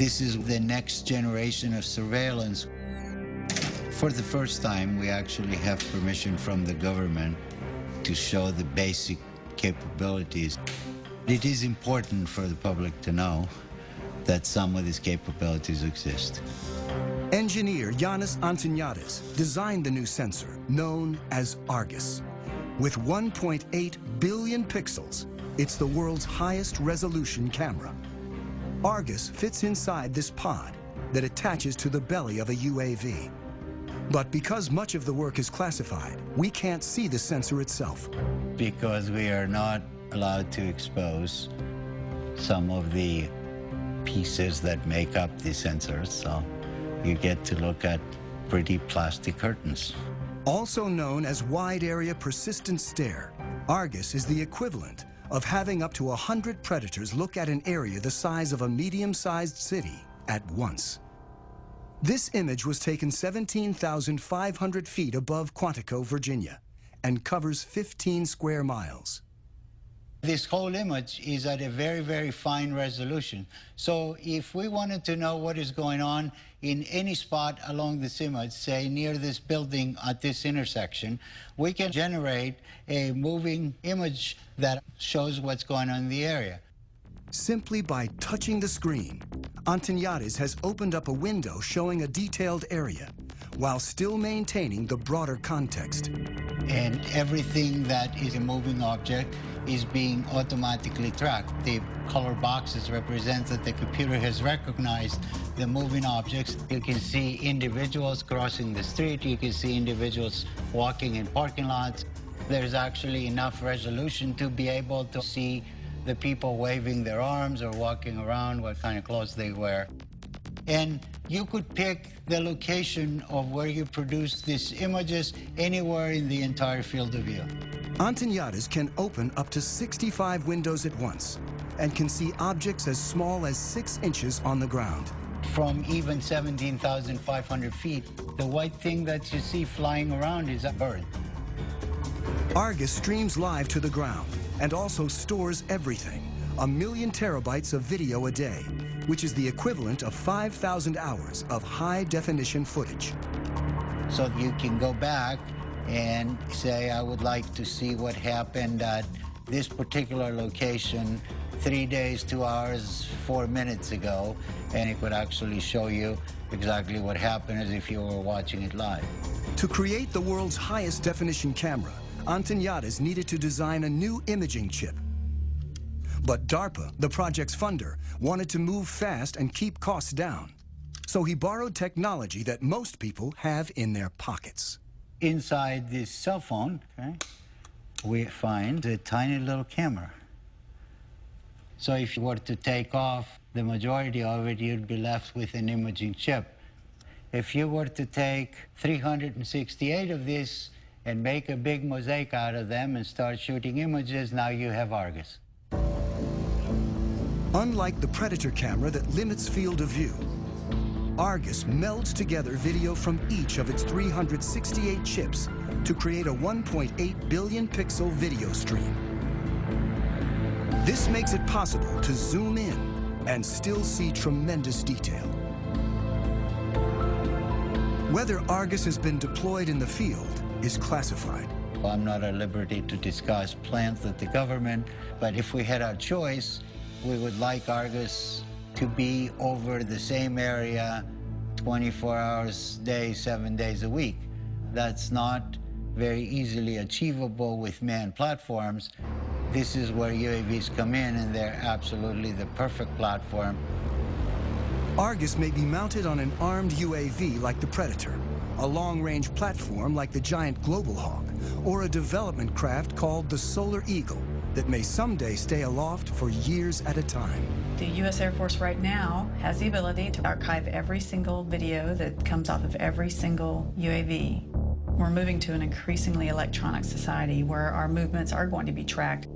This is the next generation of surveillance. For the first time, we actually have permission from the government to show the basic capabilities. It is important for the public to know that some of these capabilities exist. Engineer Yannis Antoniadis designed the new sensor, known as Argus. With 1.8 billion pixels, it's the world's highest resolution camera. Argus fits inside this pod that attaches to the belly of a UAV. But because much of the work is classified, we can't see the sensor itself. Because we are not allowed to expose some of the pieces that make up the sensors, so you get to look at pretty plastic curtains. Also known as wide area persistent stare, Argus is the equivalent of having up to 100 predators look at an area the size of a medium-sized city at once. This image was taken 17,500 feet above Quantico, Virginia, and covers 15 square miles. This whole image is at a very, very fine resolution. So if we wanted to know what is going on in any spot along this image, say near this building at this intersection, we can generate a moving image that shows what's going on in the area. Simply by touching the screen, Antoniadis has opened up a window showing a detailed area, while still maintaining the broader context. And everything that is a moving object is being automatically tracked. The color boxes represent that the computer has recognized the moving objects. You can see individuals crossing the street. You can see individuals walking in parking lots. There's actually enough resolution to be able to see the people waving their arms or walking around, what kind of clothes they wear. And you could pick the location of where you produce these images anywhere in the entire field of view. Antoniadis can open up to 65 windows at once and can see objects as small as 6 inches on the ground. From even 17,500 feet, the white thing that you see flying around is a bird. Argus streams live to the ground and also stores everything, 1 million terabytes of video a day, which is the equivalent of 5,000 hours of high-definition footage. So you can go back and say, I would like to see what happened at this particular location 3 days, 2 hours, 4 minutes ago, and it would actually show you exactly what happened as if you were watching it live. To create the world's highest definition camera, Antoniadis needed to design a new imaging chip. But DARPA, the project's funder, wanted to move fast and keep costs down. So he borrowed technology that most people have in their pockets. Inside this cell phone, okay, we find a tiny little camera. So if you were to take off the majority of it, you'd be left with an imaging chip. If you were to take 368 of these and make a big mosaic out of them and start shooting images, now you have Argus. Unlike the Predator camera that limits field of view, Argus melds together video from each of its 368 chips to create a 1.8 billion pixel video stream. This makes it possible to zoom in and still see tremendous detail. Whether Argus has been deployed in the field is classified. I'm not at liberty to discuss plans with the government, but if we had our choice, we would like Argus to be over the same area 24 hours a day, 7 days a week. That's not very easily achievable with manned platforms. This is where UAVs come in, and they're absolutely the perfect platform. Argus may be mounted on an armed UAV like the Predator, a long-range platform like the giant Global Hawk, or a development craft called the Solar Eagle that may someday stay aloft for years at a time. The U.S. Air Force right now has the ability to archive every single video that comes off of every single UAV. We're moving to an increasingly electronic society where our movements are going to be tracked.